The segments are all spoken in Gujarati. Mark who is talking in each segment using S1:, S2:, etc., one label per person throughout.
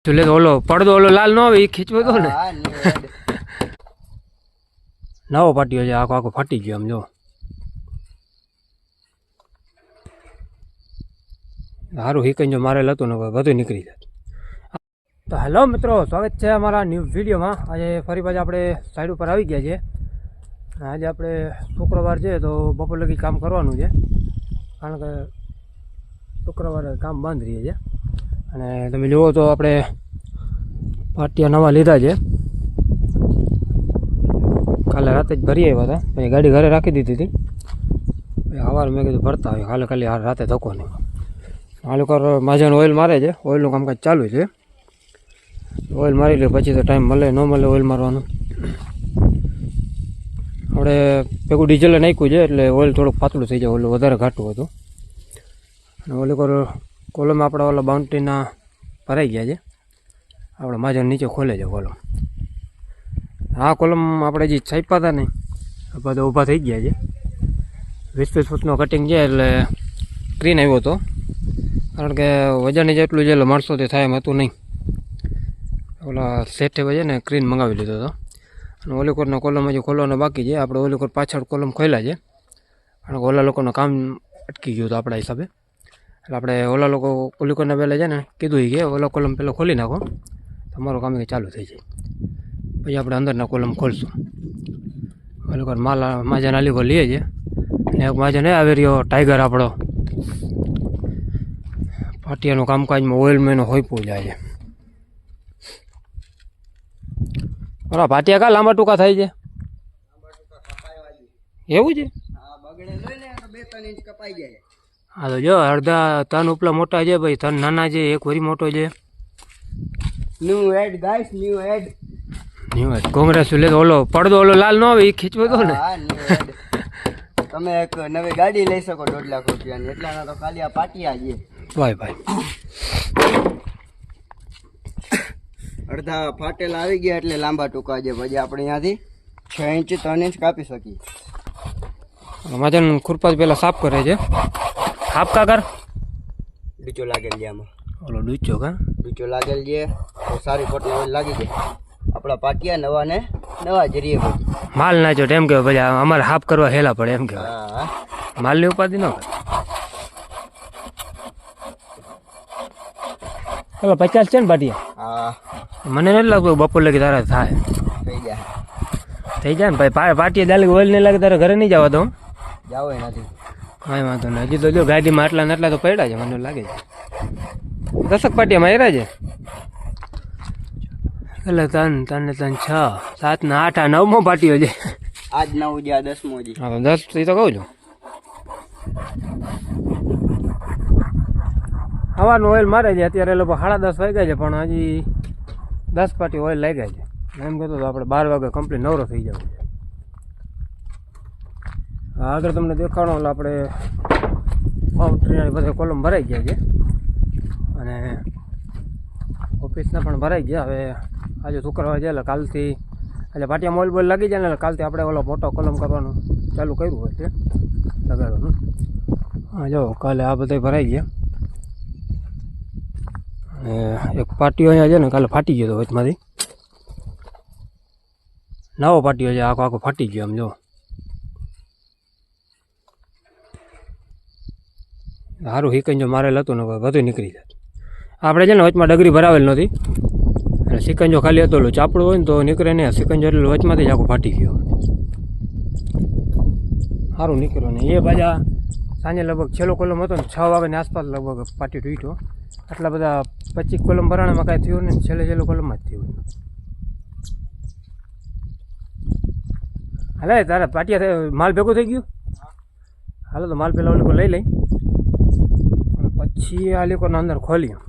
S1: ચૂલે તો ઓલો પડદો ઓલો લાલ ન આવે એ ખીચવો તો ને નવો પાટ્યો છે આખો આખો ફાટી ગયો આમ જો સારું હિકન જો મારેલ હતું ને બધું નીકળી જાય. તો હેલો મિત્રો, સ્વાગત છે અમારા ન્યૂ વિડીયોમાં. આજે ફરી પાછા આપણે સાઈડ ઉપર આવી ગયા છીએ. આજે આપણે શુક્રવાર છે તો બપોર લગી કામ કરવાનું છે, કારણ કે શુક્રવારે કામ બંધ રહે છે. અને તમે જુઓ તો આપણે પાટિયા નવા લીધા છે, કાલે રાતે જ ભરી આવ્યા હતા, પછી ગાડી ઘરે રાખી દીધી હતી. સવારે મેં કીધું ભરતા હોય, ખાલી રાતે ધક્કો નહીં. આ લોકો માજાનું ઓઇલ મારે છે, ઓઇલનું કામકાજ ચાલુ છે. ઓઇલ મારી લે પછી તો ટાઈમ મળે ન મળે ઓઇલ મારવાનું. આપણે ભેગું ડીઝલ નાખ્યું છે એટલે ઓઇલ થોડુંક પાતળું થઈ જાય, ઓલું વધારે ઘાટું હતું. અને ઓલી કોલમ આપણા ઓલા બાઉન્ડ્રીના ભરાઈ ગયા છે, આપણે માજાનું નીચે ખોલે છે કોલમ. આ કોલમ આપણે જે છાપ્યા હતા ને બધા ઊભા થઈ ગયા છે. 20 ફૂટનો કટિંગ છે એટલે ક્રીન આવ્યો હતો, કારણ કે વજન જેટલું છે એટલે માણસોથી થાય એમ હતું નહીં. ઓલા સેઠે વજે ને ક્રીન મંગાવી લીધો હતો. અને ઓલી કોરના કોલમ હજી ખોલવાનો બાકી છે. આપણે ઓલી કોર પાછળ કોલમ ખોલ્યા છે, કારણ કે ઓલા લોકોનું કામ અટકી ગયું હતું આપણા હિસાબે. એટલે આપણે ઓલા લોકો ઓલી કોરના પહેલાં છે ને કીધું કે ઓલા કોલમ પહેલાં ખોલી નાખો, તમારું કામ ચાલુ થઈ જાય, પછી આપણે અંદરના કોલમ ખોલશું. ઓલી કોર માજા નાલી કોર લઈએ છે. અને એક માજા નહીં આવી રહ્યો ટાઈગર આપણો, પાટિયાનું કામકાજમાં ઓઇલમાં એનો હોઈપું જાય છે. બરાબર, પાટિયા કા લાંબા ટૂંકા થાય છે એવું છે? હા તો જો અડધા તન ઉપલા મોટા છે ભાઈ, તન નાના છે, એક વરી મોટો છે.
S2: New ad guys, new ad.
S1: Congratulation. ઓલો પડદો ઓલો લાલ ન આવે એ ખીચવો તો ને.
S2: તમે એક નવી ગાડી લઈ શકો 1.5 લાખ રૂપિયાની, એટલાના તો ખાલી આ પાટિયા છે.
S1: ભાઈ
S2: અડધા ફાટેલા આવી ગયા એટલે લાંબા ટૂંકા છે. પછી આપણે અહીંયાથી 6 ઇંચ 3 ઇંચ કાપી શકીએ.
S1: માજન ખુરપા પેલા સાફ કરે છે. સાફ કા કર
S2: ડૂચો લાગેલ છે આમાં.
S1: ઓલો ડૂચો કા
S2: ડૂચો લાગેલ છે તો સારી ફોટો ઓઇલ લાગી જાય. આપણા પાટિયા નવા ને નવા જરીએ પછી
S1: માલ નાચો એમ કે પછી અમારે સાફ કરવા હેલા પડે એમ કે માલની ઉપાધિ ન કરે. પેલા 50 છે ને પાટિયા?
S2: હા,
S1: મને નથી લાગતું બપોર લગી તારા થાય. થઈ જાય ને ભાઈ. પાટિયા દાલી ઓઇલ નહીં લાગે તારે ઘરે નહીં જવા દઉં.
S2: જાવ નથી
S1: કાંઈ વાંધો નહીં. હજી તો જો ગાડીમાં આટલા ને આટલા તો પડ્યા છે, મને લાગે છે 10 પાટિયામાં એરા છે. એટલે 3 ને 3 6 7 ને 8 આ 9મો પાટિયો છે.
S2: આજ 9 છે, આ 10મો છે.
S1: હા તો 10 તો કહું છું. સવારનું ઓઇલ મારે છે, અત્યારે લોકો 10:30 વાગ્યા છે, પણ હજી 10 પાટી ઓઇલ લાગ્યા છે. એમ કહેતો તો આપણે 12 વાગે કમ્પ્લીટ નવરો થઈ જવું છે. આગળ તમને દેખાડો એટલે આપણે બાઉન્ડ્રીના બધા કોલમ ભરાઈ ગયા છે, અને ઓફિસના પણ ભરાઈ ગયા. હવે આજે શુક્રવાર છે એટલે કાલથી એટલે પાટિયા મોલ બોલ લાગી જાય ને એટલે કાલથી આપણે ઓલો મોટો કોલમ કરવાનું ચાલુ કર્યું હોય છે લગાડવાનું. હા જો કાલે આ બધા ભરાઈ ગયા. અને એક પાટિયો અહીંયા છે ને કાલે ફાટી ગયો હતો વચમાંથી. નવો પાટિયો છે, આખો આખો ફાટી ગયો આમ જો. સારું હિકન જો મારેલ હતું ને બધું નીકળી જાય. આપણે છે ને વચમાં ડગરી ભરાવેલ નહોતી, એટલે સિકંજો ખાલી હતો, ઓલું ચાપડું હોય ને તો નીકળે નહીં. સિકંજો એટલે વચમાંથી જ આખો ફાટી ગયો. સારું નીકળ્યો ને. એ પાછા સાંજે લગભગ છેલ્લો કોલમ હતો ને 6 વાગ્યાની આસપાસ લગભગ પાટી તૂટ્યો. આટલા બધા 25 કોલમ ભરાણામાં કાંઈ થયું ને, છેલ્લો કોલમમાં જ થયું. હાલે તારા પાટિયા માલ ભેગું થઈ ગયું. હાલો તો માલ પેલા ઓલી લઈ લઈ અને પછી આ લોકોના અંદર ખોલ્યું.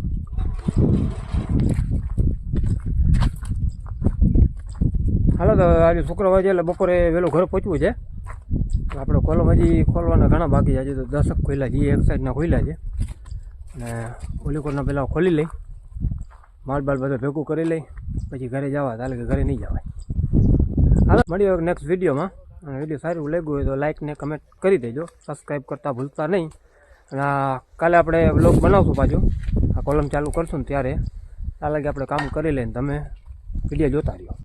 S1: હાલો તો આજે શુક્રવાર છે એટલે બપોરે વહેલું ઘરે પહોંચવું છે. આપણે કોલમ હજી ખોલવાના ઘણા બાકી છે. હજી તો 10 ખોલ્યા છે, એક સાઈડના ખોલ્યા છે. અને ઓલી કોરના પહેલાં ખોલી લઈ, માલ બાલ બધું ભેગું કરી લઈ, પછી ઘરે જવા. તાલે કે ઘરે નહીં જવાય. હાલો મળીએ નેક્સ્ટ વિડીયોમાં. અને વિડીયો સારું લાગ્યું હોય તો લાઇક ને કમેન્ટ કરી દેજો, સબસ્ક્રાઈબ કરતાં ભૂલતા નહીં. અને કાલે આપણે વ્લોગ બનાવશું પાછું, આ કોલમ ચાલુ કરશું ને ત્યારે આ લાગે આપણે કામ કરી લઈને તમે વિડીયો જોતા રહ્યો.